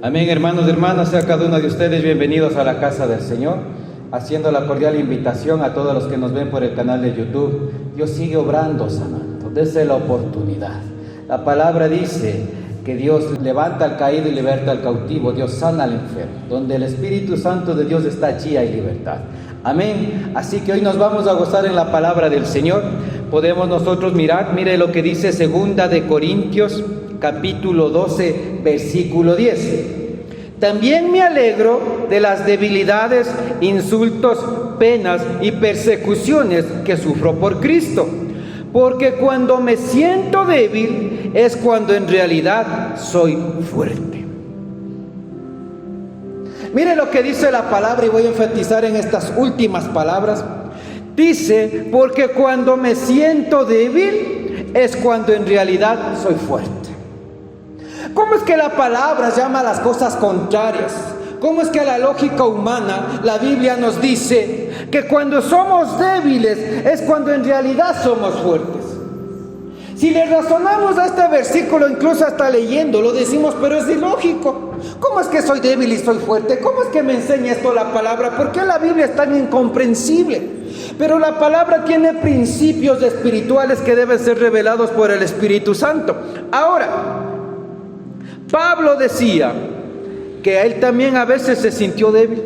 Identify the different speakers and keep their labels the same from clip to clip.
Speaker 1: Amén, hermanos y hermanas, sea cada uno de ustedes bienvenidos a la casa del Señor, haciendo la cordial invitación a todos los que nos ven por el canal de YouTube. Dios sigue obrando, sanando, desde la oportunidad. La palabra dice que Dios levanta al caído y liberta al cautivo, Dios sana al enfermo. Donde el Espíritu Santo de Dios está, allí hay libertad. Amén. Así que hoy nos vamos a gozar en la palabra del Señor. Podemos nosotros mirar, mire lo que dice 2 Corintios capítulo 12, versículo 10. También me alegro de las debilidades, insultos, penas y persecuciones que sufro por Cristo, porque cuando me siento débil es cuando en realidad soy fuerte. Mire lo que dice la palabra, y voy a enfatizar en estas últimas palabras. Dice, porque cuando me siento débil es cuando en realidad soy fuerte. ¿Cómo es que la palabra llama a las cosas contrarias? ¿Cómo es que a la lógica humana la Biblia nos dice que cuando somos débiles es cuando en realidad somos fuertes? Si le razonamos a este versículo, incluso hasta leyéndolo, decimos, pero es ilógico. ¿Cómo es que soy débil y soy fuerte? ¿Cómo es que me enseña esto la palabra? ¿Por qué la Biblia es tan incomprensible? Pero la palabra tiene principios espirituales que deben ser revelados por el Espíritu Santo. Ahora, Pablo decía que a él también a veces se sintió débil,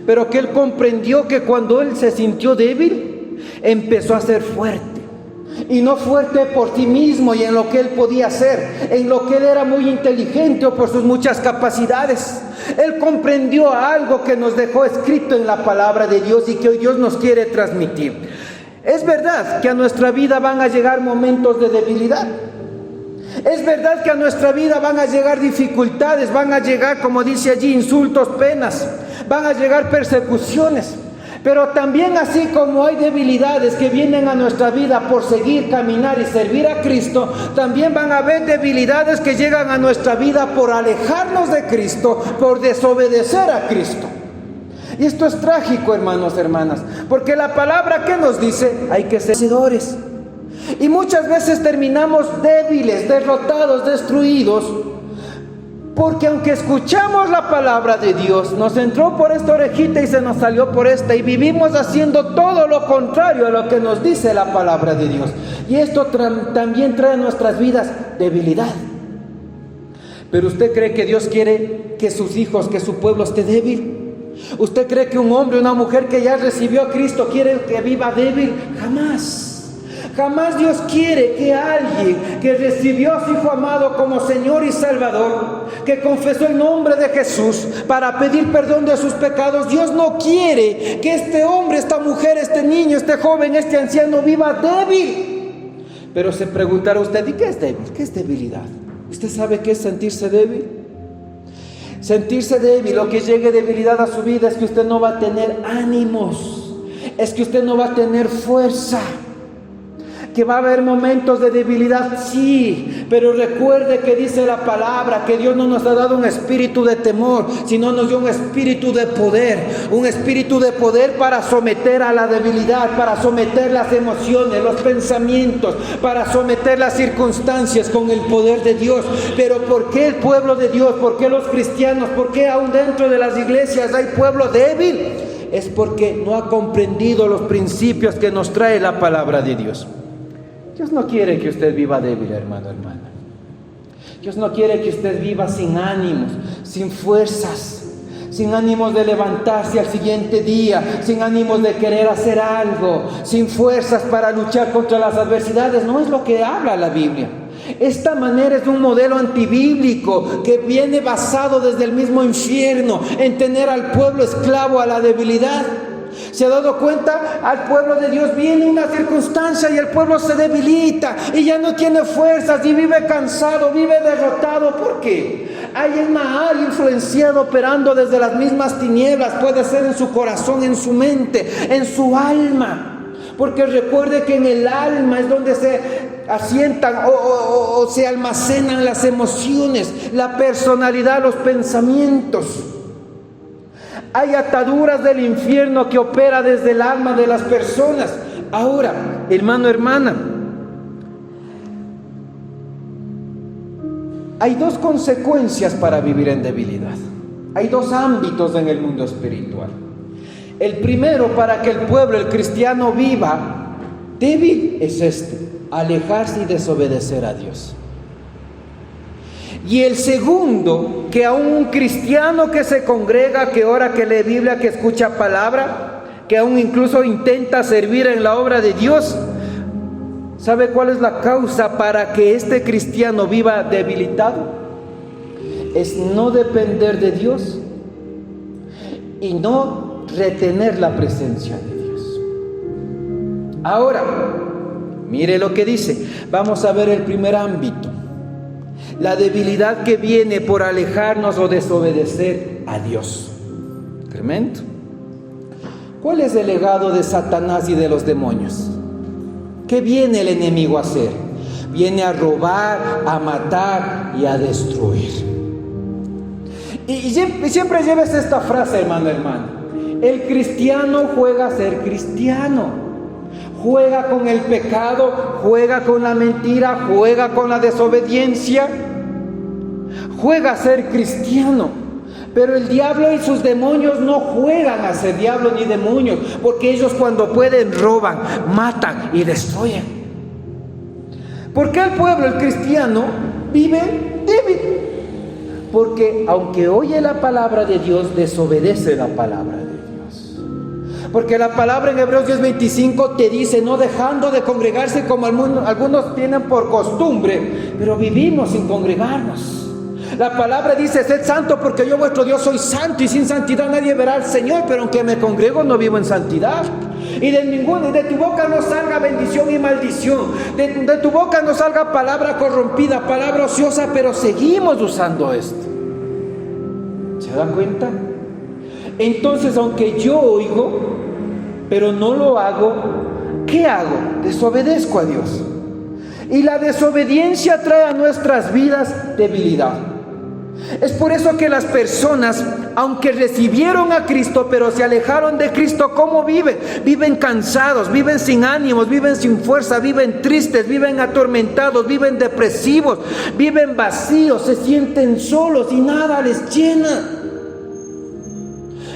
Speaker 1: pero que él comprendió que cuando él se sintió débil, empezó a ser fuerte. Y no fuerte por sí mismo y en lo que él podía hacer, en lo que él era muy inteligente o por sus muchas capacidades. Él comprendió algo que nos dejó escrito en la palabra de Dios y que hoy Dios nos quiere transmitir. Es verdad que a nuestra vida van a llegar momentos de debilidad. Es verdad que a nuestra vida van a llegar dificultades, van a llegar, como dice allí, insultos, penas, van a llegar persecuciones. Pero también así como hay debilidades que vienen a nuestra vida por seguir, caminar y servir a Cristo, también van a haber debilidades que llegan a nuestra vida por alejarnos de Cristo, por desobedecer a Cristo. Y esto es trágico, hermanos, hermanas, porque la palabra que nos dice, hay que ser vencedores. Y muchas veces terminamos débiles, derrotados, destruidos, porque aunque escuchamos la palabra de Dios, nos entró por esta orejita y se nos salió por esta, y vivimos haciendo todo lo contrario a lo que nos dice la palabra de Dios. Y esto también trae a nuestras vidas debilidad. Pero ¿usted cree que Dios quiere que sus hijos, que su pueblo esté débil? ¿Usted cree que un hombre o una mujer que ya recibió a Cristo quiere que viva débil? Jamás. Jamás Dios quiere que alguien que recibió a su Hijo amado como Señor y Salvador, que confesó el nombre de Jesús para pedir perdón de sus pecados, Dios no quiere que este hombre, esta mujer, este niño, este joven, este anciano viva débil. Pero se preguntará usted, ¿y qué es débil? ¿Qué es debilidad? ¿Usted sabe qué es sentirse débil? Sentirse débil, lo que llegue debilidad a su vida es que usted no va a tener ánimos, es que usted no va a tener fuerza. Que va a haber momentos de debilidad, sí, pero recuerde que dice la palabra que Dios no nos ha dado un espíritu de temor, sino nos dio un espíritu de poder para someter a la debilidad, para someter las emociones, los pensamientos, para someter las circunstancias con el poder de Dios. Pero ¿por qué el pueblo de Dios? ¿Por qué los cristianos? ¿Por qué aún dentro de las iglesias hay pueblo débil? Es porque no ha comprendido los principios que nos trae la palabra de Dios. Dios no quiere que usted viva débil, hermano, hermana. Dios no quiere que usted viva sin ánimos, sin fuerzas, sin ánimos de levantarse al siguiente día, sin ánimos de querer hacer algo, sin fuerzas para luchar contra las adversidades. No es lo que habla la Biblia. Esta manera es un modelo antibíblico que viene basado desde el mismo infierno en tener al pueblo esclavo a la debilidad. ¿Se ha dado cuenta? Al pueblo de Dios viene una circunstancia y el pueblo se debilita y ya no tiene fuerzas y vive cansado, vive derrotado. ¿Por qué? Hay un mal influenciado operando desde las mismas tinieblas. Puede ser en su corazón, en su mente, en su alma. Porque recuerde que en el alma es donde se asientan o se almacenan las emociones, la personalidad, los pensamientos. Hay ataduras del infierno que opera desde el alma de las personas. Ahora, hermano, hermana, hay dos consecuencias para vivir en debilidad. Hay dos ámbitos en el mundo espiritual. El primero, para que el pueblo, el cristiano, viva débil, es alejarse y desobedecer a Dios. Y el segundo, que aún un cristiano que se congrega, que ora, que lee Biblia, que escucha palabra, que aún incluso intenta servir en la obra de Dios, ¿sabe cuál es la causa para que este cristiano viva debilitado? Es no depender de Dios y no retener la presencia de Dios. Ahora, mire lo que dice. Vamos a ver el primer ámbito. La debilidad que viene por alejarnos o desobedecer a Dios. Tremendo. ¿Cuál es el legado de Satanás y de los demonios? ¿Qué viene el enemigo a hacer? Viene a robar, a matar y a destruir. Y siempre lleves esta frase, hermano. El cristiano juega a ser cristiano. Juega con el pecado, juega con la mentira, juega con la desobediencia. Juega a ser cristiano. Pero el diablo y sus demonios no juegan a ser diablo ni demonios, porque ellos cuando pueden roban, matan y destruyen. ¿Por qué el pueblo, el cristiano, vive débil? Porque aunque oye la palabra de Dios, desobedece la palabra de Dios. Porque la palabra en Hebreos 10:25 te dice, no dejando de congregarse como algunos tienen por costumbre, pero vivimos sin congregarnos. La palabra dice, sed santo porque yo vuestro Dios soy santo, y sin santidad nadie verá al Señor. Pero aunque me congrego, no vivo en santidad. Y de tu boca no salga bendición y maldición. De tu boca no salga palabra corrompida, palabra ociosa, pero seguimos usando esto. ¿Se dan cuenta? Entonces, aunque yo oigo, pero no lo hago, ¿qué hago? Desobedezco a Dios. Y la desobediencia trae a nuestras vidas debilidad. Es por eso que las personas, aunque recibieron a Cristo, pero se alejaron de Cristo, ¿cómo viven? Viven cansados, viven sin ánimos, viven sin fuerza, viven tristes, viven atormentados, viven depresivos, viven vacíos, se sienten solos y nada les llena.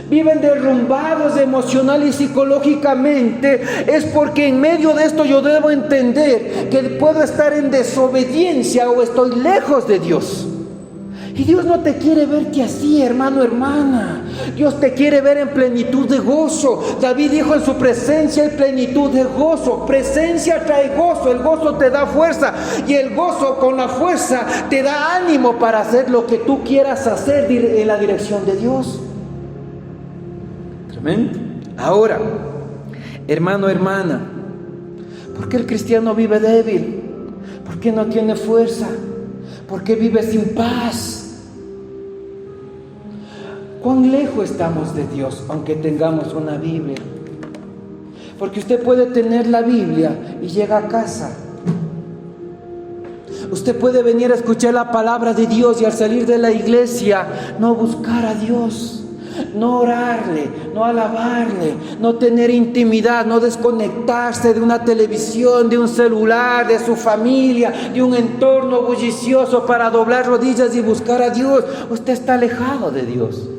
Speaker 1: Viven derrumbados emocional y psicológicamente. Es porque en medio de esto yo debo entender que puedo estar en desobediencia o estoy lejos de Dios. Y Dios no te quiere verte así, hermano, hermana. Dios te quiere ver en plenitud de gozo. David dijo, en su presencia hay plenitud de gozo. Presencia trae gozo, el gozo te da fuerza. Y el gozo con la fuerza te da ánimo para hacer lo que tú quieras hacer en la dirección de Dios. Tremendo. Ahora, hermano, hermana, ¿por qué el cristiano vive débil? ¿Por qué no tiene fuerza? ¿Por qué vive sin paz? ¿Cuán lejos estamos de Dios, aunque tengamos una Biblia? Porque usted puede tener la Biblia y llega a casa. Usted puede venir a escuchar la palabra de Dios y al salir de la iglesia no buscar a Dios, no orarle, no alabarle, no tener intimidad, no desconectarse de una televisión, de un celular, de su familia, de un entorno bullicioso para doblar rodillas y buscar a Dios. Usted está alejado de Dios.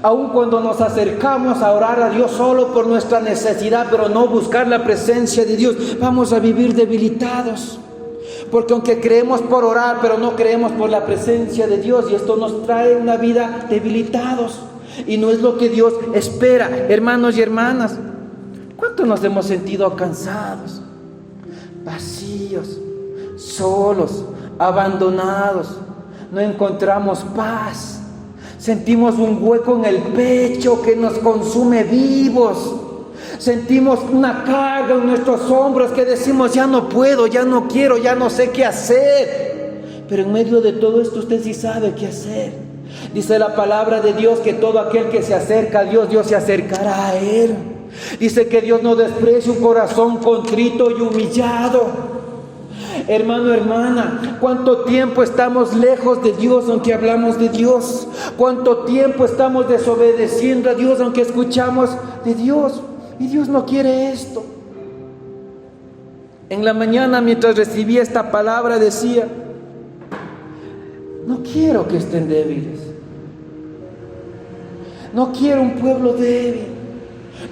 Speaker 1: Aun cuando nos acercamos a orar a Dios solo por nuestra necesidad, pero no buscar la presencia de Dios, vamos a vivir debilitados. Porque aunque creemos por orar, pero no creemos por la presencia de Dios, y esto nos trae una vida debilitados. Y no es lo que Dios espera, hermanos y hermanas. ¿Cuánto nos hemos sentido cansados, vacíos, solos, abandonados? No encontramos paz. Sentimos un hueco en el pecho que nos consume vivos. Sentimos una carga en nuestros hombros que decimos, ya no puedo, ya no quiero, ya no sé qué hacer. Pero en medio de todo esto usted sí sabe qué hacer. Dice la palabra de Dios que todo aquel que se acerca a Dios, Dios se acercará a él. Dice que Dios no desprecia un corazón contrito y humillado. Hermano, hermana, ¿cuánto tiempo estamos lejos de Dios aunque hablamos de Dios? ¿Cuánto tiempo estamos desobedeciendo a Dios aunque escuchamos de Dios? Y Dios no quiere esto. En la mañana, mientras recibía esta palabra, decía: no quiero que estén débiles. No quiero un pueblo débil.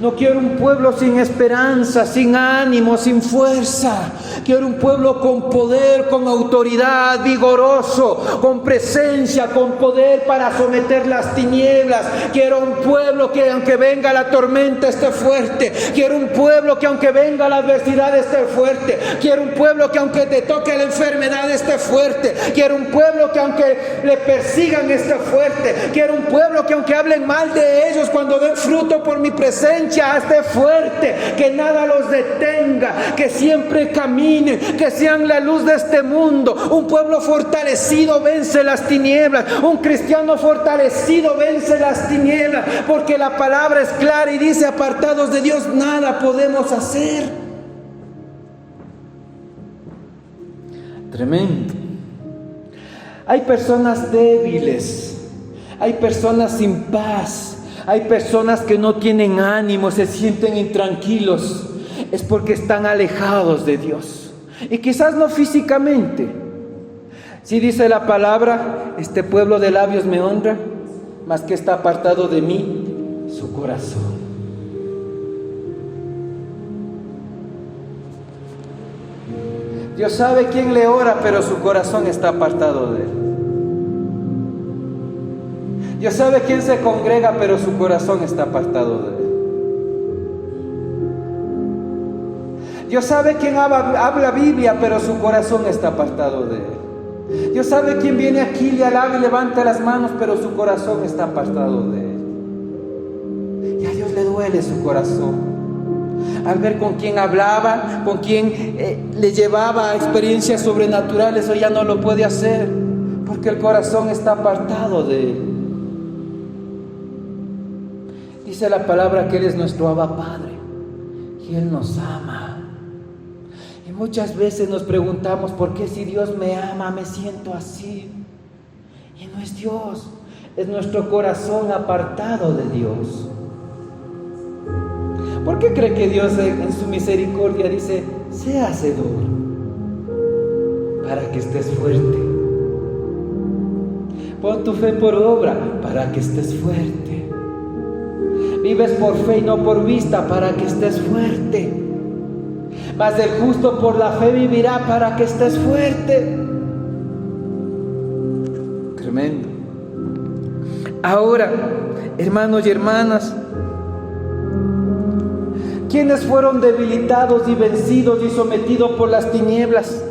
Speaker 1: No quiero un pueblo sin esperanza, sin ánimo, sin fuerza. Quiero un pueblo con poder, con autoridad, vigoroso, con presencia, con poder para someter las tinieblas. Quiero un pueblo que aunque venga la tormenta esté fuerte. Quiero un pueblo que aunque venga la adversidad esté fuerte. Quiero un pueblo que aunque te toque la enfermedad esté fuerte. Quiero un pueblo que aunque le persigan esté fuerte. Quiero un pueblo que aunque hablen mal de ellos, cuando den fruto por mi presencia, esté fuerte, que nada los detenga, que siempre caminen, que sean la luz de este mundo. Un pueblo fortalecido vence las tinieblas. Un cristiano fortalecido vence las tinieblas, porque la palabra es clara y dice: apartados de Dios nada podemos hacer. Tremendo. Hay personas débiles, hay personas sin paz, hay personas que no tienen ánimo, se sienten intranquilos. Es porque están alejados de Dios. Y quizás no físicamente. Si dice la palabra: este pueblo de labios me honra, mas que está apartado de mí su corazón. Dios sabe quién le ora, pero su corazón está apartado de él. Dios sabe quién se congrega, pero su corazón está apartado de él. Dios sabe quién habla Biblia, pero su corazón está apartado de él. Dios sabe quién viene aquí, le alaba y levanta las manos, pero su corazón está apartado de él. Y a Dios le duele su corazón al ver con quién hablaba, con quién le llevaba a experiencias sobrenaturales. Eso ya no lo puede hacer, porque el corazón está apartado de él. Dice la palabra que Él es nuestro Abba Padre y Él nos ama. Y muchas veces nos preguntamos: ¿por qué si Dios me ama me siento así? Y no es Dios, es nuestro corazón apartado de Dios. ¿Por qué cree que Dios en su misericordia dice: sé hacedor para que estés fuerte? Pon tu fe por obra para que estés fuerte. Vives por fe y no por vista para que estés fuerte. Mas el justo por la fe vivirá para que estés fuerte. Tremendo. Ahora, hermanos y hermanas, ¿quiénes fueron debilitados y vencidos y sometidos por las tinieblas?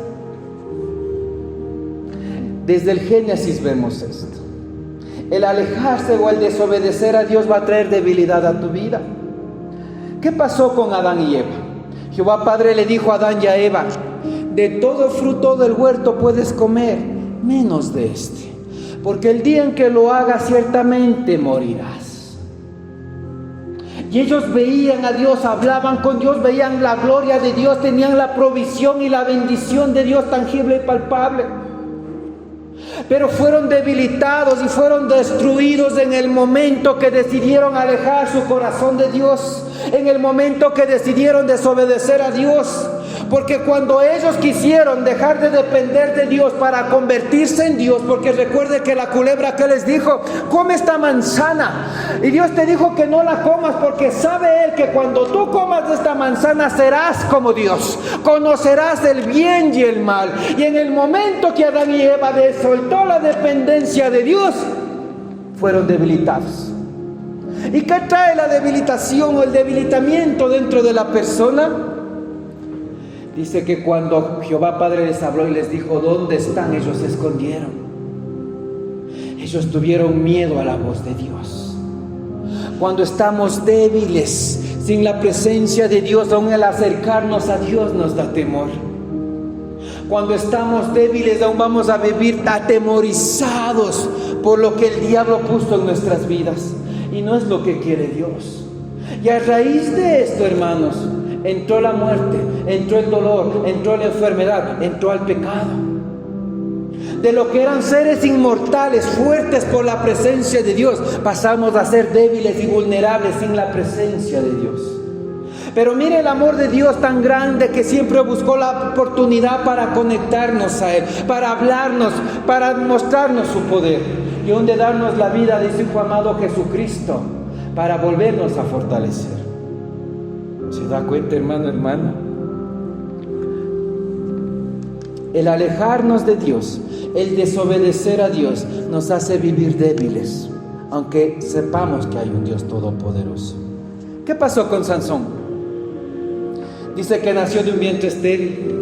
Speaker 1: Desde el Génesis vemos esto. El alejarse o el desobedecer a Dios va a traer debilidad a tu vida. ¿Qué pasó con Adán y Eva? Jehová Padre le dijo a Adán y a Eva: de todo fruto del huerto puedes comer, menos de este, porque el día en que lo hagas ciertamente morirás. Y ellos veían a Dios, hablaban con Dios, veían la gloria de Dios, tenían la provisión y la bendición de Dios tangible y palpable. Pero fueron debilitados y fueron destruidos en el momento que decidieron alejar su corazón de Dios, en el momento que decidieron desobedecer a Dios. Porque cuando ellos quisieron dejar de depender de Dios para convertirse en Dios, porque recuerde que la culebra que les dijo: come esta manzana, y Dios te dijo que no la comas, porque sabe Él que cuando tú comas de esta manzana serás como Dios, conocerás el bien y el mal. Y en el momento que Adán y Eva soltó la dependencia de Dios, fueron debilitados. ¿Y qué trae la debilitación o el debilitamiento dentro de la persona? Dice que cuando Jehová Padre les habló y les dijo: ¿dónde están?, ellos se escondieron. Ellos tuvieron miedo a la voz de Dios. Cuando estamos débiles, sin la presencia de Dios, aún el acercarnos a Dios nos da temor. Cuando estamos débiles, aún vamos a vivir atemorizados por lo que el diablo puso en nuestras vidas. Y no es lo que quiere Dios. Y a raíz de esto, hermanos, entró la muerte, entró el dolor, entró la enfermedad, entró el pecado. De lo que eran seres inmortales, fuertes por la presencia de Dios, pasamos a ser débiles y vulnerables sin la presencia de Dios. Pero mire el amor de Dios tan grande que siempre buscó la oportunidad para conectarnos a Él, para hablarnos, para mostrarnos su poder y aún de darnos la vida de su Hijo amado Jesucristo para volvernos a fortalecer. ¿Se da cuenta, hermano, hermana? El alejarnos de Dios, el desobedecer a Dios, nos hace vivir débiles, aunque sepamos que hay un Dios todopoderoso. ¿Qué pasó con Sansón? Dice que nació de un vientre estéril.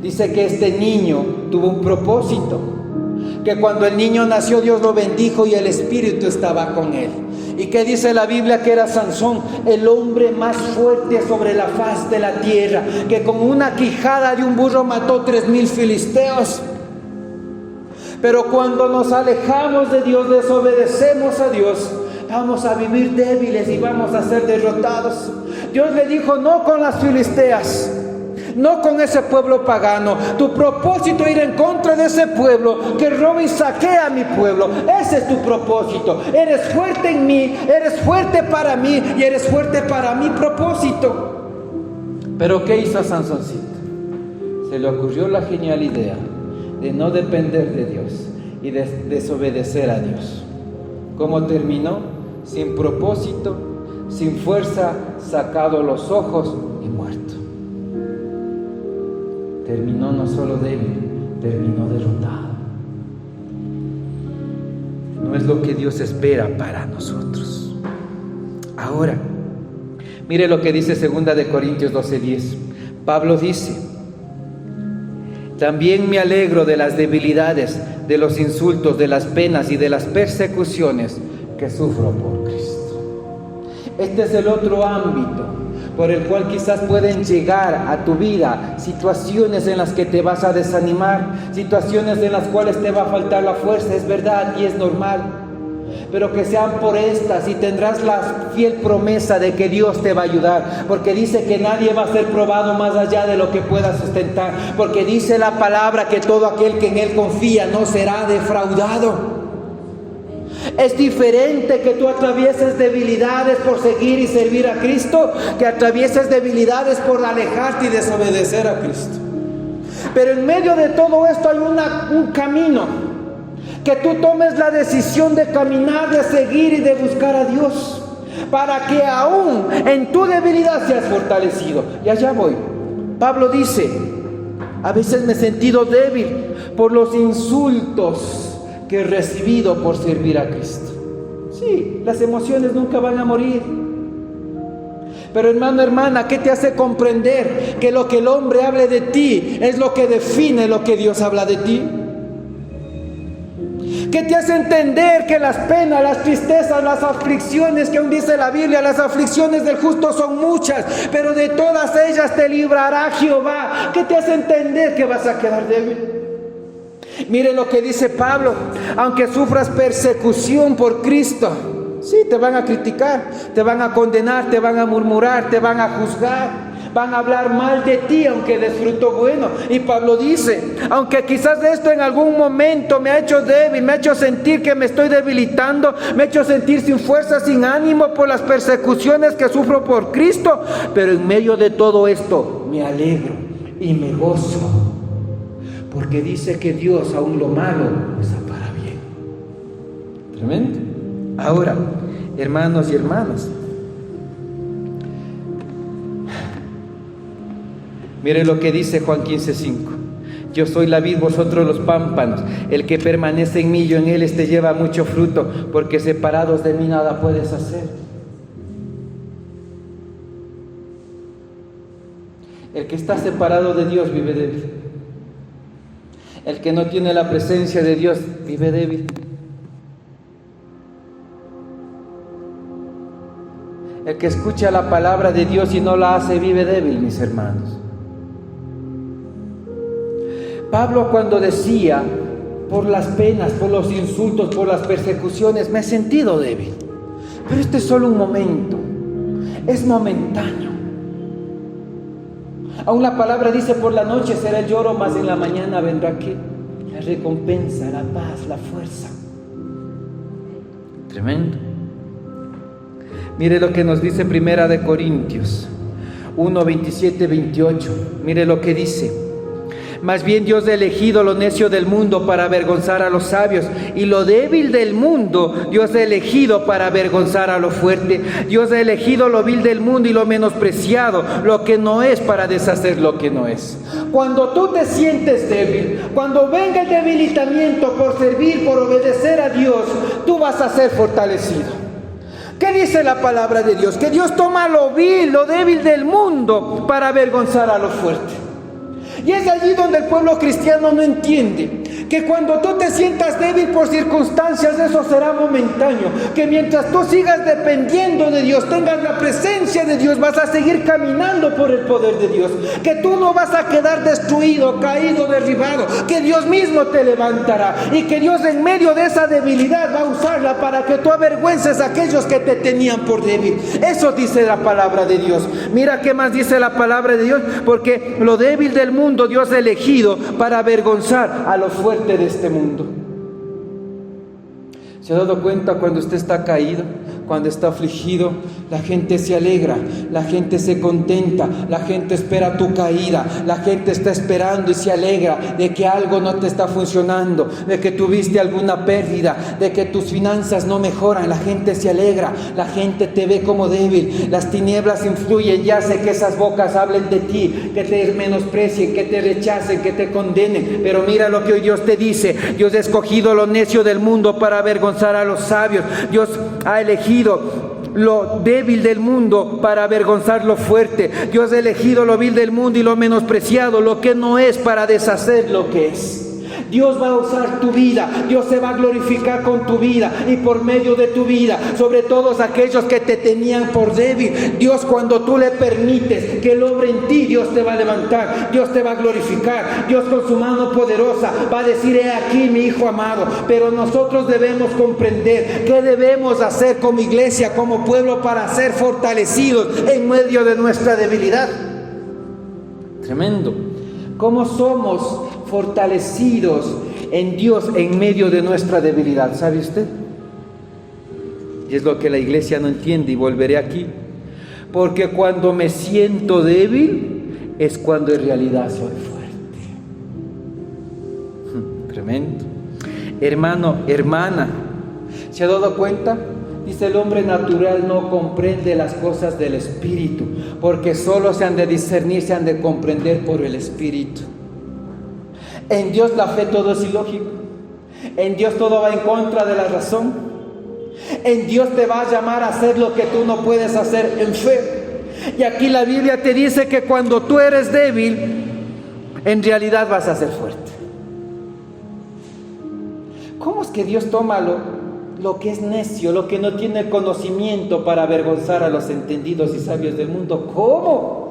Speaker 1: Dice que este niño tuvo un propósito, que cuando el niño nació Dios lo bendijo y el Espíritu estaba con él. ¿Y qué dice la Biblia? Que era Sansón, el hombre más fuerte sobre la faz de la tierra, que con una quijada de un burro mató 3,000 filisteos. Pero cuando nos alejamos de Dios, desobedecemos a Dios, vamos a vivir débiles y vamos a ser derrotados. Dios le dijo: no con las filisteas, no con ese pueblo pagano. Tu propósito es ir en contra de ese pueblo que roba y saquea a mi pueblo. Ese es tu propósito. Eres fuerte en mí, eres fuerte para mí y eres fuerte para mi propósito. Pero ¿qué hizo Sansoncito? Se le ocurrió la genial idea de no depender de Dios y de desobedecer a Dios. ¿Cómo terminó? Sin propósito, sin fuerza, sacado los ojos y muerto. Terminó no solo débil, terminó derrotado. No es lo que Dios espera para nosotros. Ahora, mire lo que dice 2 de Corintios 12:10. Pablo dice: también me alegro de las debilidades, de los insultos, de las penas y de las persecuciones que sufro por Cristo. Este es el otro ámbito por el cual quizás pueden llegar a tu vida situaciones en las que te vas a desanimar, situaciones en las cuales te va a faltar la fuerza, es verdad y es normal, pero que sean por estas y tendrás la fiel promesa de que Dios te va a ayudar, porque dice que nadie va a ser probado más allá de lo que pueda sustentar, porque dice la palabra que todo aquel que en Él confía no será defraudado. Es diferente que tú atravieses debilidades por seguir y servir a Cristo, que atravieses debilidades por alejarte y desobedecer a Cristo. Pero en medio de todo esto hay un camino, que tú tomes la decisión de caminar, de seguir y de buscar a Dios, para que aún en tu debilidad seas fortalecido. Y allá voy. Pablo dice: a veces me he sentido débil por los insultos que he recibido por servir a Cristo. Sí, las emociones nunca van a morir. Pero hermano, hermana, ¿qué te hace comprender que lo que el hombre hable de ti es lo que define lo que Dios habla de ti? ¿Qué te hace entender que las penas, las tristezas, las aflicciones, que aún dice la Biblia, las aflicciones del justo son muchas, pero de todas ellas te librará Jehová? ¿Qué te hace entender que vas a quedar débil? Mire lo que dice Pablo: aunque sufras persecución por Cristo, sí, te van a criticar, te van a condenar, te van a murmurar, te van a juzgar, van a hablar mal de ti, aunque des fruto bueno. Y Pablo dice: aunque quizás esto en algún momento me ha hecho débil, me ha hecho sentir que me estoy debilitando, me ha hecho sentir sin fuerza, sin ánimo por las persecuciones que sufro por Cristo, pero en medio de todo esto me alegro y me gozo, porque dice que Dios aún lo malo usa para bien. Tremendo. Ahora, hermanos y hermanas, mire lo que dice Juan 15:5. Yo soy la vid, vosotros los pámpanos. El que permanece en mí, yo en él, este lleva mucho fruto, porque separados de mí nada puedes hacer. El que está separado de Dios vive débil. El que no tiene la presencia de Dios vive débil. El que escucha la palabra de Dios y no la hace vive débil, mis hermanos. Pablo, cuando decía: por las penas, por los insultos, por las persecuciones, me he sentido débil, pero este es solo un momento, es momentáneo. Aún la palabra dice: por la noche será el lloro, mas en la mañana vendrá ¿qué? La recompensa, la paz, la fuerza. Tremendo. Mire lo que nos dice Primera de Corintios 1, 27, 28. Mire lo que dice. Más bien Dios ha elegido lo necio del mundo para avergonzar a los sabios, y lo débil del mundo Dios ha elegido para avergonzar a lo fuerte. Dios ha elegido lo vil del mundo y lo menospreciado, lo que no es, para deshacer lo que no es. Cuando tú te sientes débil, cuando venga el debilitamiento por servir, por obedecer a Dios, tú vas a ser fortalecido. ¿Qué dice la palabra de Dios? Que Dios toma lo vil, lo débil del mundo para avergonzar a lo fuerte. Y es allí donde el pueblo cristiano no entiende que cuando tú te sientas débil por circunstancias, eso será momentáneo. Que mientras tú sigas dependiendo de Dios, tengas la presencia de Dios, vas a seguir caminando por el poder de Dios. Que tú no vas a quedar destruido, caído, derribado. Que Dios mismo te levantará. Y que Dios en medio de esa debilidad va a usarla para que tú avergüences a aquellos que te tenían por débil. Eso dice la palabra de Dios. Mira qué más dice la palabra de Dios. Porque lo débil del mundo Dios ha elegido para avergonzar a lo fuerte de este mundo. ¿Se ha dado cuenta cuando usted está caído, cuando está afligido? La gente se alegra, la gente se contenta, la gente espera tu caída, la gente está esperando y se alegra de que algo no te está funcionando, de que tuviste alguna pérdida, de que tus finanzas no mejoran. La gente se alegra, la gente te ve como débil, las tinieblas influyen y hace que esas bocas hablen de ti, que te menosprecien, que te rechacen, que te condenen. Pero mira lo que hoy Dios te dice: Dios ha escogido lo necio del mundo para avergonzar a los sabios. Dios ha elegido lo débil del mundo para avergonzar lo fuerte. Dios ha elegido lo vil del mundo y lo menospreciado, lo que no es, para deshacer lo que es. Dios va a usar tu vida, Dios se va a glorificar con tu vida y por medio de tu vida, sobre todos aquellos que te tenían por débil. Dios, cuando tú le permites que Él obre en ti, Dios te va a levantar, Dios te va a glorificar. Dios con su mano poderosa va a decir: he aquí mi hijo amado. Pero nosotros debemos comprender qué debemos hacer como iglesia, como pueblo, para ser fortalecidos en medio de nuestra debilidad. Tremendo. ¿Cómo somos fortalecidos en Dios en medio de nuestra debilidad? ¿Sabe usted? Y es lo que la iglesia no entiende, y volveré aquí. Porque cuando me siento débil es cuando en realidad soy fuerte. Tremendo. Hermano, hermana, ¿se ha dado cuenta? Dice: el hombre natural no comprende las cosas del Espíritu, porque solo se han de discernir, se han de comprender por el Espíritu. En Dios la fe todo es ilógico. En Dios todo va en contra de la razón. En Dios te va a llamar a hacer lo que tú no puedes hacer en fe. Y aquí la Biblia te dice que cuando tú eres débil, en realidad vas a ser fuerte. ¿Cómo es que Dios toma lo que es necio, lo que no tiene conocimiento, para avergonzar a los entendidos y sabios del mundo? ¿Cómo?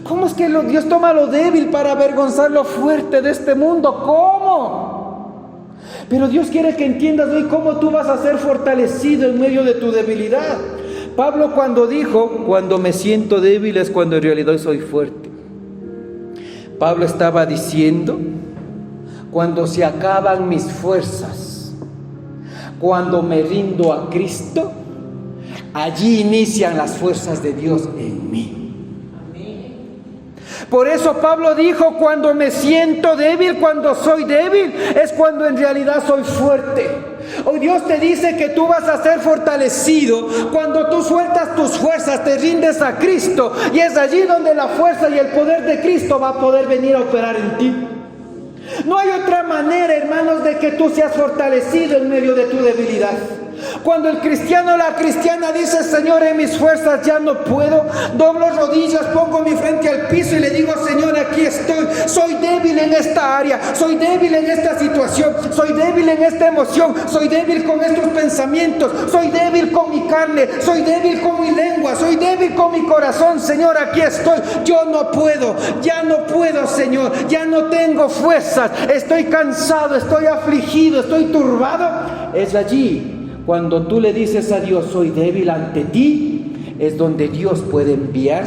Speaker 1: ¿Cómo es que Dios toma lo débil para avergonzar lo fuerte de este mundo? ¿Cómo? Pero Dios quiere que entiendas hoy cómo tú vas a ser fortalecido en medio de tu debilidad. Pablo, cuando dijo: cuando me siento débil es cuando en realidad soy fuerte, Pablo estaba diciendo: cuando se acaban mis fuerzas, cuando me rindo a Cristo, allí inician las fuerzas de Dios en mí. Por eso Pablo dijo: cuando me siento débil, cuando soy débil, es cuando en realidad soy fuerte. Hoy Dios te dice que tú vas a ser fortalecido cuando tú sueltas tus fuerzas, te rindes a Cristo, y es allí donde la fuerza y el poder de Cristo va a poder venir a operar en ti. No hay otra manera, hermanos, de que tú seas fortalecido en medio de tu debilidad. Cuando el cristiano o la cristiana dice: Señor, en mis fuerzas ya no puedo, doblo rodillas, pongo mi frente al piso y le digo: Señor, aquí estoy, soy débil en esta área, soy débil en esta situación, soy débil en esta emoción, soy débil con estos pensamientos, soy débil con mi carne, soy débil con mi lengua, soy débil con mi corazón. Señor, aquí estoy, yo no puedo, ya no puedo, Señor, ya no tengo fuerzas, estoy cansado, estoy afligido, estoy turbado. Es allí, cuando tú le dices a Dios: soy débil ante ti, es donde Dios puede enviar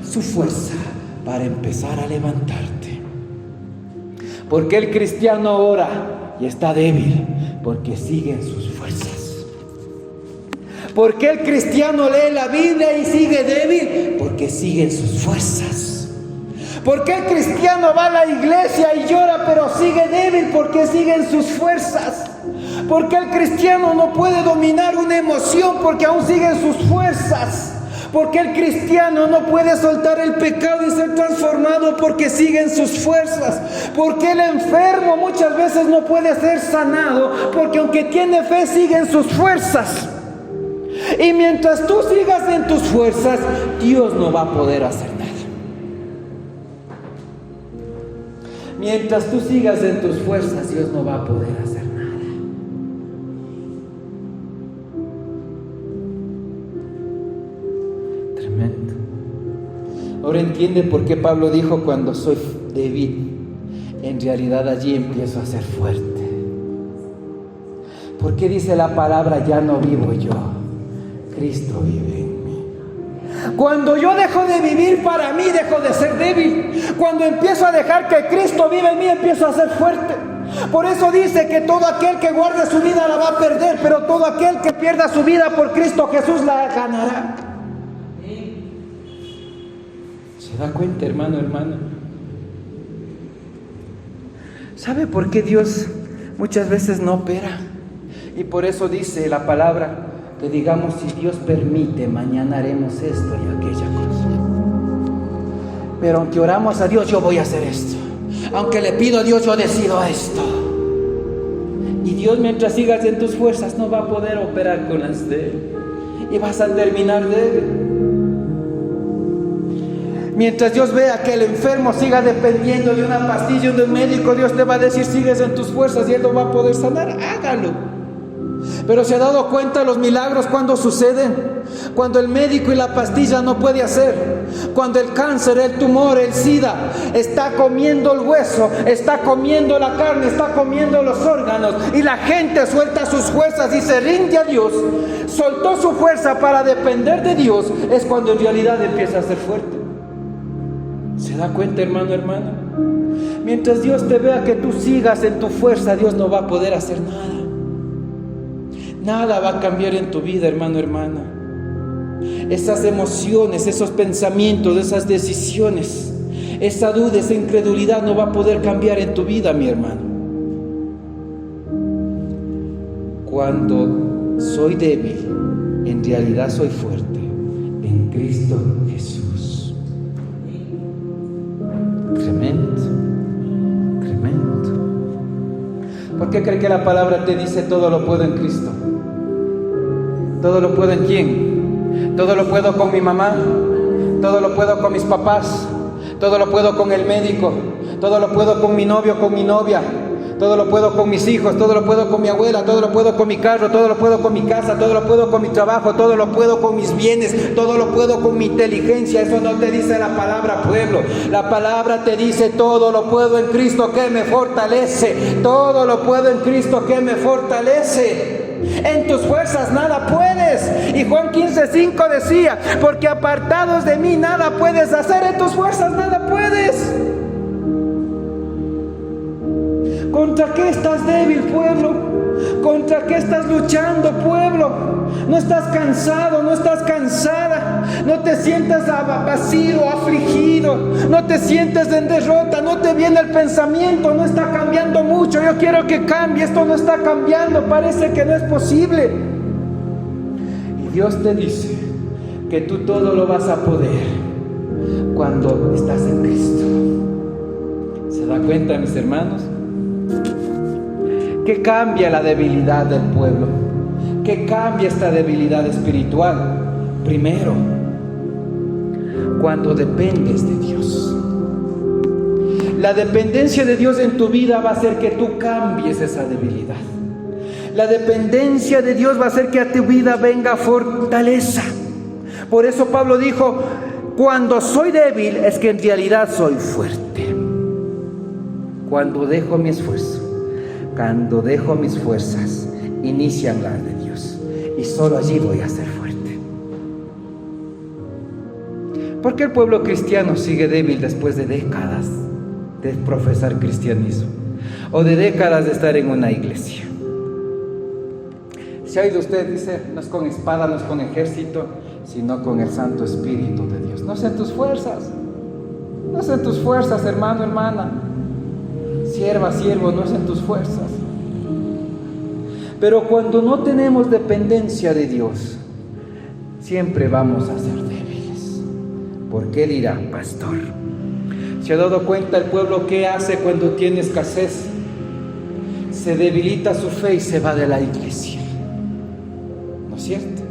Speaker 1: su fuerza para empezar a levantarte. Porque el cristiano ora y está débil porque siguen sus fuerzas. ¿Por qué el cristiano lee la Biblia y sigue débil? Porque siguen sus fuerzas. ¿Por qué el cristiano va a la iglesia y llora pero sigue débil? Porque siguen sus fuerzas. ¿Por qué el cristiano no puede dominar una emoción? Porque aún siguen sus fuerzas. Porque el cristiano no puede soltar el pecado y ser transformado porque siguen sus fuerzas. Porque el enfermo muchas veces no puede ser sanado porque aunque tiene fe siguen sus fuerzas. Y mientras tú sigas en tus fuerzas, Dios no va a poder hacer nada. Mientras tú sigas en tus fuerzas, Dios no va a poder hacer nada. Tremendo. Ahora entiende por qué Pablo dijo: cuando soy débil, en realidad allí empiezo a ser fuerte. ¿Por qué dice la palabra: ya no vivo yo, Cristo vive en mí? Cuando yo dejo de vivir para mí, dejo de ser débil. Cuando empiezo a dejar que Cristo vive en mí, empiezo a ser fuerte. Por eso dice que todo aquel que guarde su vida la va a perder, pero todo aquel que pierda su vida por Cristo Jesús la ganará. ¿Se da cuenta, hermano, hermana? ¿Sabe por qué Dios muchas veces no opera? Y por eso dice la palabra que digamos: si Dios permite, mañana haremos esto y aquella cosa. Pero aunque oramos a Dios, yo voy a hacer esto. Aunque le pido a Dios, yo decido esto. Y Dios, mientras sigas en tus fuerzas, no va a poder operar con las de Él. Y vas a terminar débil. Mientras Dios vea que el enfermo siga dependiendo de una pastilla o de un médico, Dios te va a decir: sigues en tus fuerzas y Él no va a poder sanar. Hágalo. Pero ¿se ha dado cuenta los milagros cuando suceden? Cuando el médico y la pastilla no puede hacer. Cuando el cáncer, el tumor, el SIDA está comiendo el hueso, está comiendo la carne, está comiendo los órganos, y la gente suelta sus fuerzas y se rinde a Dios, soltó su fuerza para depender de Dios, es cuando en realidad empieza a ser fuerte. ¿Se da cuenta, hermano, hermana? Mientras Dios te vea que tú sigas en tu fuerza, Dios no va a poder hacer nada. Nada va a cambiar en tu vida, hermano, hermana. Esas emociones, esos pensamientos, esas decisiones, esa duda, esa incredulidad no va a poder cambiar en tu vida, mi hermano. Cuando soy débil, en realidad soy fuerte en Cristo Jesús. Tremendo, tremendo. ¿Por qué cree que la palabra te dice: todo lo puedo en Cristo? ¿Todo lo puedo en quién? Todo lo puedo con mi mamá, todo lo puedo con mis papás, todo lo puedo con el médico, todo lo puedo con mi novio, con mi novia, todo lo puedo con mis hijos, todo lo puedo con mi abuela, todo lo puedo con mi carro, todo lo puedo con mi casa, todo lo puedo con mi trabajo, todo lo puedo con mis bienes, todo lo puedo con mi inteligencia. Eso no te dice la palabra, pueblo. La palabra te dice: todo lo puedo en Cristo que me fortalece. Todo lo puedo en Cristo que me fortalece. En tus fuerzas nada puedes. Y Juan 15:5 decía: porque apartados de mí nada puedes hacer. En tus fuerzas nada puedes. ¿Contra qué estás débil, pueblo? ¿Contra qué estás luchando, pueblo? No estás cansado, no estás cansada. No te sientas vacío, afligido. No te sientes en derrota. No te viene el pensamiento: no está cambiando mucho, yo quiero que cambie. Esto no está cambiando, parece que no es posible. Y Dios te dice que tú todo lo vas a poder cuando estás en Cristo. ¿Se da cuenta, mis hermanos? Que cambia la debilidad del pueblo, que cambia esta debilidad espiritual. Primero, cuando dependes de Dios. La dependencia de Dios en tu vida va a hacer que tú cambies esa debilidad. La dependencia de Dios va a hacer que a tu vida venga fortaleza. Por eso Pablo dijo: cuando soy débil es que en realidad soy fuerte. Cuando dejo mi esfuerzo, cuando dejo mis fuerzas, inician las de Dios. Y solo allí voy a ser fuerte. ¿Por qué el pueblo cristiano sigue débil después de décadas de profesar cristianismo? O de décadas de estar en una iglesia. Si ha oído usted, dice, no es con espada, no es con ejército, sino con el Santo Espíritu de Dios. No es en tus fuerzas, no es en tus fuerzas, hermano, hermana, sierva, siervo, no es en tus fuerzas. Pero cuando no tenemos dependencia de Dios, siempre vamos a ser débiles. ¿Por qué dirá, pastor? ¿Se ha dado cuenta el pueblo qué hace cuando tiene escasez? Se debilita su fe y se va de la iglesia. ¿No es cierto?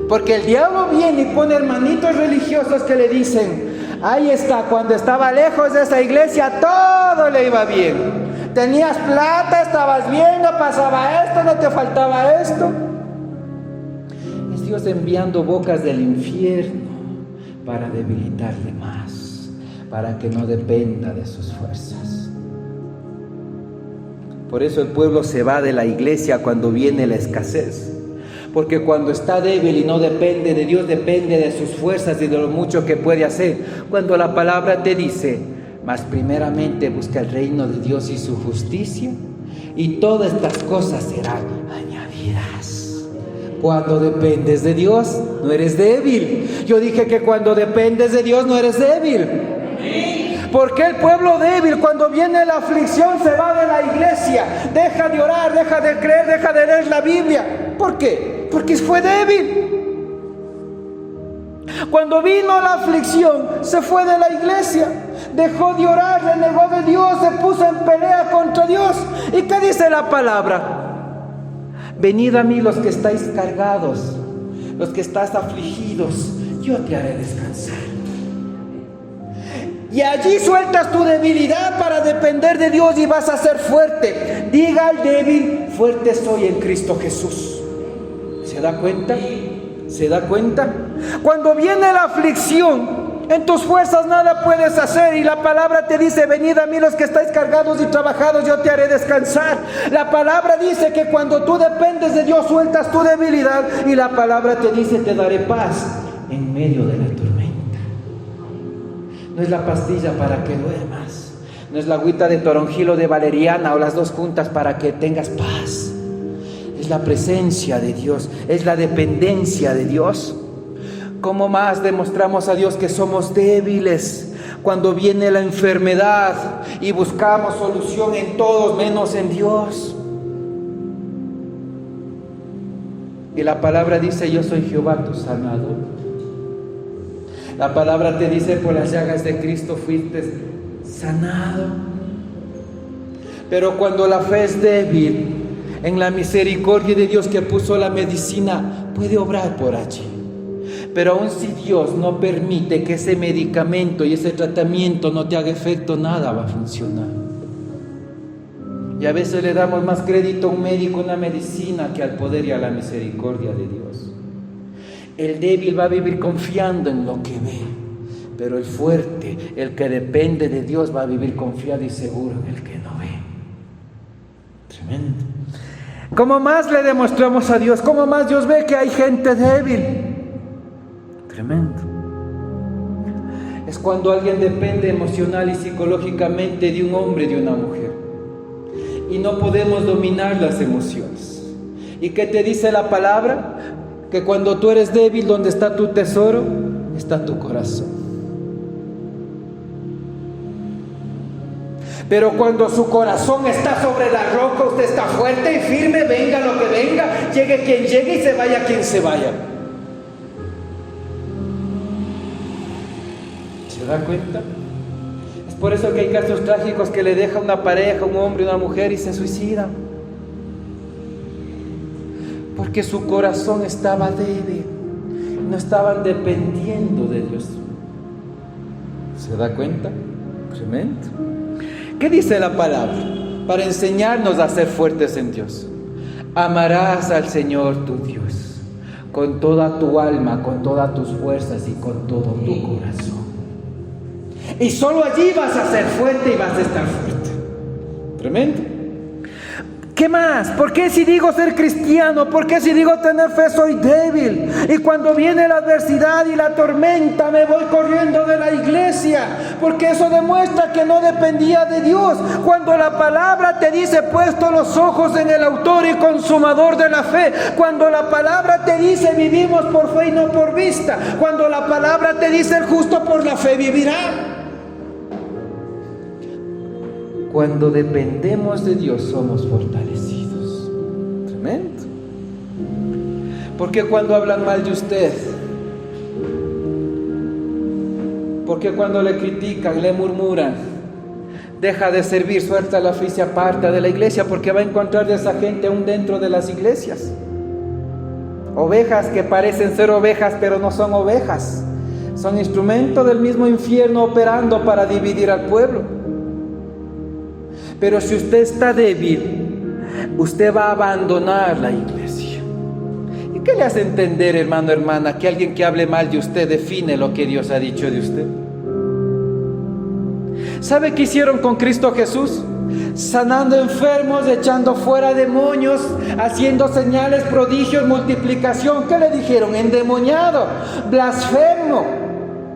Speaker 1: Porque el diablo viene y pone hermanitos religiosos que le dicen, ahí está, cuando estaba lejos de esa iglesia todo le iba bien. Tenías plata, estabas bien, no pasaba esto, no te faltaba esto. Es Dios enviando bocas del infierno para debilitarle más, para que no dependa de sus fuerzas. Por eso el pueblo se va de la iglesia cuando viene la escasez. Porque cuando está débil y no depende de Dios, depende de sus fuerzas y de lo mucho que puede hacer. Cuando la palabra te dice, mas primeramente busca el reino de Dios y su justicia, y todas estas cosas serán añadidas. Cuando dependes de Dios, no eres débil. Yo dije que cuando dependes de Dios, no eres débil. Porque el pueblo débil, cuando viene la aflicción, se va de la iglesia, deja de orar, deja de creer, deja de leer la Biblia. ¿Por qué? Porque fue débil. Cuando vino la aflicción, se fue de la iglesia, dejó de orar, renegó de Dios, se puso en pelea contra Dios. ¿Y qué dice la palabra? Venid a mí los que estáis cargados, los que estáis afligidos, yo te haré descansar. Y allí sueltas tu debilidad para depender de Dios y vas a ser fuerte. Diga al débil, fuerte soy en Cristo Jesús. ¿Se da cuenta? ¿Se da cuenta? Cuando viene la aflicción, en tus fuerzas nada puedes hacer, y la palabra te dice, venid a mí los que estáis cargados y trabajados, yo te haré descansar. La palabra dice que cuando tú dependes de Dios, sueltas tu debilidad, y la palabra te dice, te daré paz en medio de la tormenta. No es la pastilla para que duermas, no es la agüita de toronjil o de valeriana o las dos juntas para que tengas paz. Es la presencia de Dios, es la dependencia de Dios. ¿Cómo más demostramos a Dios que somos débiles? Cuando viene la enfermedad y buscamos solución en todos menos en Dios. Y la palabra dice, yo soy Jehová tu sanador. La palabra te dice, por las llagas de Cristo fuiste sanado. Pero cuando la fe es débil, en la misericordia de Dios que puso la medicina, puede obrar por allí. Pero aun si Dios no permite que ese medicamento y ese tratamiento no te haga efecto, nada va a funcionar. Y a veces le damos más crédito a un médico, una medicina, que al poder y a la misericordia de Dios. El débil va a vivir confiando en lo que ve, pero el fuerte, el que depende de Dios, va a vivir confiado y seguro en el que no ve. Tremendo. ¿Cómo más le demostramos a Dios? ¿Cómo más Dios ve que hay gente débil? Tremendo. Es cuando alguien depende emocional y psicológicamente de un hombre y de una mujer, y no podemos dominar las emociones. ¿Y qué te dice la palabra? Que cuando tú eres débil, donde está tu tesoro, está tu corazón. Pero cuando su corazón está sobre la roca, usted está fuerte y firme, venga lo que venga, llegue quien llegue y se vaya quien se vaya. ¿Se da cuenta? Es por eso que hay casos trágicos que le deja una pareja, un hombre y una mujer, y se suicidan. Porque su corazón estaba débil, no estaban dependiendo de Dios. ¿Se da cuenta? Tremendo. ¿Qué dice la palabra? Para enseñarnos a ser fuertes en Dios. Amarás al Señor tu Dios con toda tu alma, con todas tus fuerzas y con todo tu corazón. Y solo allí vas a ser fuerte y vas a estar fuerte. Tremendo. ¿Qué más? ¿Por qué si digo ser cristiano? ¿Por qué si digo tener fe soy débil? Y cuando viene la adversidad y la tormenta me voy corriendo de la iglesia, porque eso demuestra que no dependía de Dios. Cuando la palabra te dice puesto los ojos en el autor y consumador de la fe, cuando la palabra te dice vivimos por fe y no por vista, cuando la palabra te dice el justo por la fe vivirá. Cuando dependemos de Dios somos fortalecidos. Tremendo. ¿Por qué cuando hablan mal de usted? ¿Por qué cuando le critican, le murmuran? Deja de servir, suelta la fe y se aparta de la iglesia, porque va a encontrar de esa gente aún dentro de las iglesias. Ovejas que parecen ser ovejas, pero no son ovejas. Son instrumentos del mismo infierno operando para dividir al pueblo. Pero si usted está débil, usted va a abandonar la iglesia. ¿Y qué le hace entender, hermano, hermana, que alguien que hable mal de usted define lo que Dios ha dicho de usted? ¿Sabe qué hicieron con Cristo Jesús? Sanando enfermos, echando fuera demonios, haciendo señales, prodigios, multiplicación. ¿Qué le dijeron? Endemoniado, blasfemo.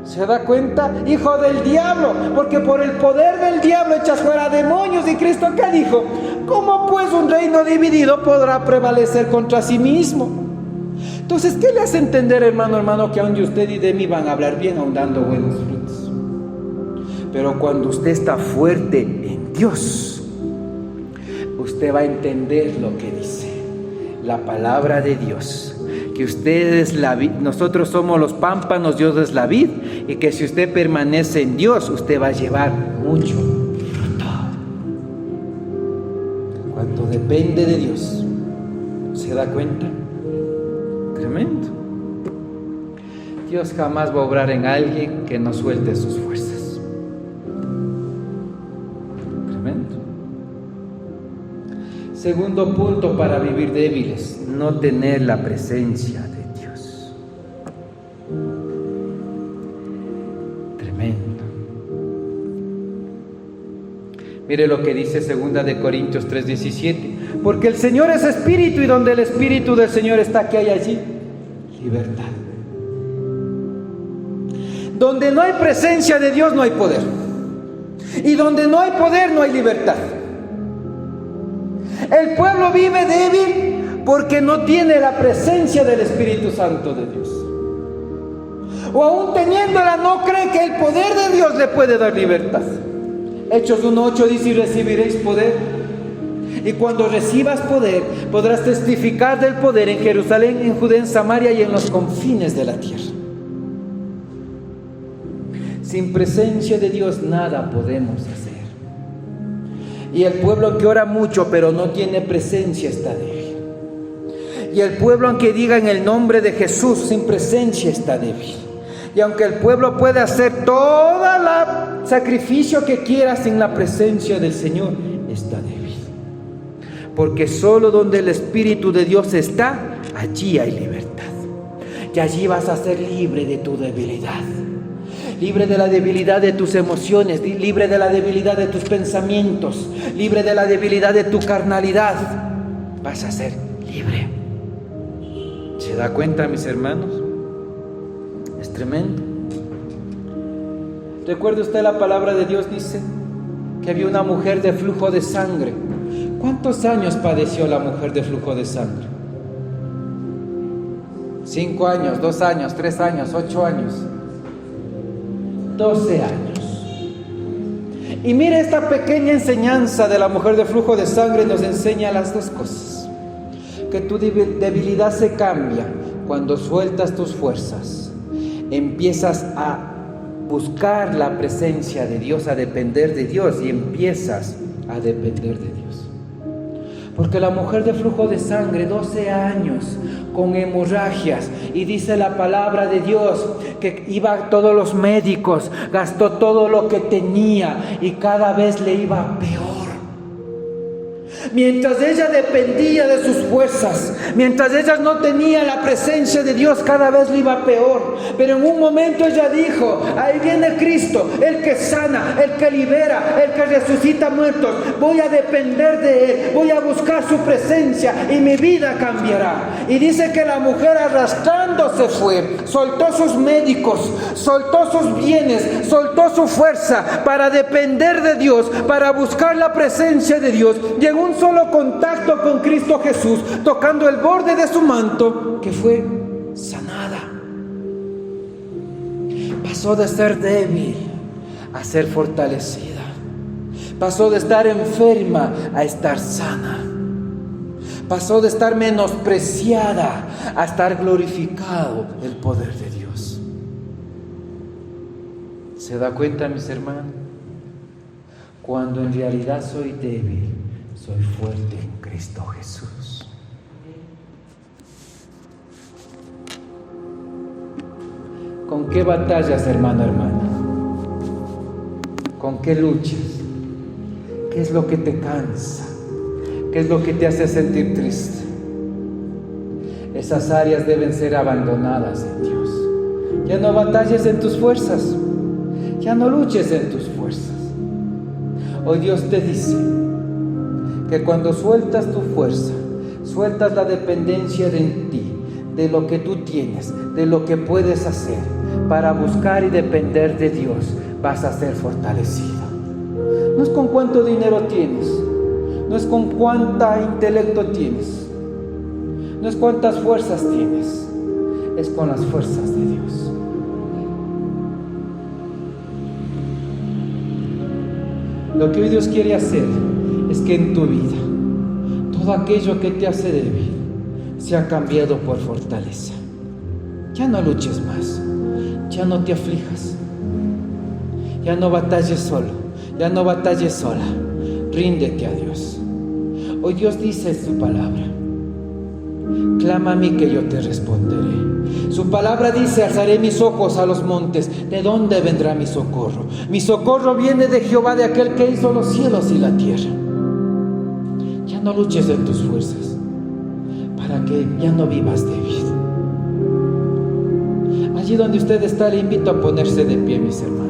Speaker 1: ¿Se da cuenta? Hijo del diablo, porque por el poder del diablo echas fuera demonios. ¿Y Cristo qué dijo? ¿Cómo pues un reino dividido podrá prevalecer contra sí mismo? Entonces, ¿qué le hace entender, hermano, que aún de usted y de mí van a hablar bien, aún dando buenos frutos? Pero cuando usted está fuerte en Dios, usted va a entender lo que dice la palabra de Dios. Que usted es la vid, nosotros somos los pámpanos, Dios es la vid, y que si usted permanece en Dios, usted va a llevar mucho fruto. Cuando depende de Dios, ¿se da cuenta? Tremendo. Dios jamás va a obrar en alguien que no suelte sus fuerzas. Tremendo. Segundo punto para vivir débiles: no tener la presencia de Dios. Tremendo. Mire lo que dice 2 de Corintios 3:17. Porque el Señor es espíritu, y donde el espíritu del Señor está, ¿qué hay allí? Libertad. Donde no hay presencia de Dios no hay poder. Y donde no hay poder no hay libertad. El pueblo vive débil porque no tiene la presencia del Espíritu Santo de Dios. O aún teniéndola no cree que el poder de Dios le puede dar libertad. Hechos 1:8 dice: y recibiréis poder. Y cuando recibas poder, podrás testificar del poder en Jerusalén, en Judea, en Samaria y en los confines de la tierra. Sin presencia de Dios nada podemos hacer. Y el pueblo que ora mucho pero no tiene presencia está débil. Y el pueblo aunque diga en el nombre de Jesús, sin presencia está débil. Y aunque el pueblo puede hacer todo el sacrificio que quiera, sin la presencia del Señor está débil. Porque solo donde el Espíritu de Dios está, allí hay libertad. Y allí vas a ser libre de tu debilidad. Libre de la debilidad de tus emociones, libre de la debilidad de tus pensamientos, libre de la debilidad de tu carnalidad. Vas a ser libre. ¿Se da cuenta, mis hermanos? Es tremendo. ¿Recuerda usted la palabra de Dios? Dice que había una mujer de flujo de sangre. ¿Cuántos años padeció la mujer de flujo de sangre? 5 años, 2 años, 3 años, 8 años. 12 años. Y mire, esta pequeña enseñanza de la mujer de flujo de sangre nos enseña las dos cosas: que tu debilidad se cambia cuando sueltas tus fuerzas, empiezas a buscar la presencia de Dios, a depender de Dios, y empiezas a depender de Dios. Porque la mujer de flujo de sangre, 12 años con hemorragias, y dice la palabra de Dios que iba a todos los médicos, gastó todo lo que tenía y cada vez le iba peor. Mientras ella dependía de sus fuerzas, mientras ella no tenía la presencia de Dios, cada vez le iba peor. Pero en un momento ella dijo: ahí viene Cristo, el que sana, el que libera, el que resucita muertos. Voy a depender de Él, voy a buscar su presencia y mi vida cambiará. Y dice que la mujer, arrastrándose, fue, soltó sus médicos, soltó sus bienes, soltó su fuerza para depender de Dios, para buscar la presencia de Dios. Y en un solo contacto con Cristo Jesús, tocando el borde de su manto, que fue sanada. Pasó de ser débil a ser fortalecida. Pasó de estar enferma a estar sana. Pasó de estar menospreciada a estar glorificado el poder de Dios. ¿Se da cuenta, mis hermanos? Cuando en realidad soy débil, soy fuerte en Cristo Jesús. ¿Con qué batallas, hermano, hermana? ¿Con qué luchas? ¿Qué es lo que te cansa? ¿Qué es lo que te hace sentir triste? Esas áreas deben ser abandonadas en Dios. Ya no batalles en tus fuerzas. Ya no luches en tus fuerzas. Hoy Dios te dice que cuando sueltas tu fuerza, sueltas la dependencia de ti, de lo que tú tienes, de lo que puedes hacer, para buscar y depender de Dios, vas a ser fortalecido. No es con cuánto dinero tienes, no es con cuánta intelecto tienes, no es cuántas fuerzas tienes, es con las fuerzas de Dios. Lo que hoy Dios quiere hacer es que en tu vida todo aquello que te hace débil sea cambiado por fortaleza. Ya no luches más, ya no te aflijas, ya no batalles solo, ya no batalles sola. Ríndete a Dios. Hoy Dios dice en su palabra: clama a mí que yo te responderé. Su palabra dice: alzaré mis ojos a los montes. ¿De dónde vendrá mi socorro? Mi socorro viene de Jehová, de aquel que hizo los cielos y la tierra. Ya no luches en tus fuerzas, para que ya no vivas débil. Allí donde usted está, le invito a ponerse de pie, mis hermanos.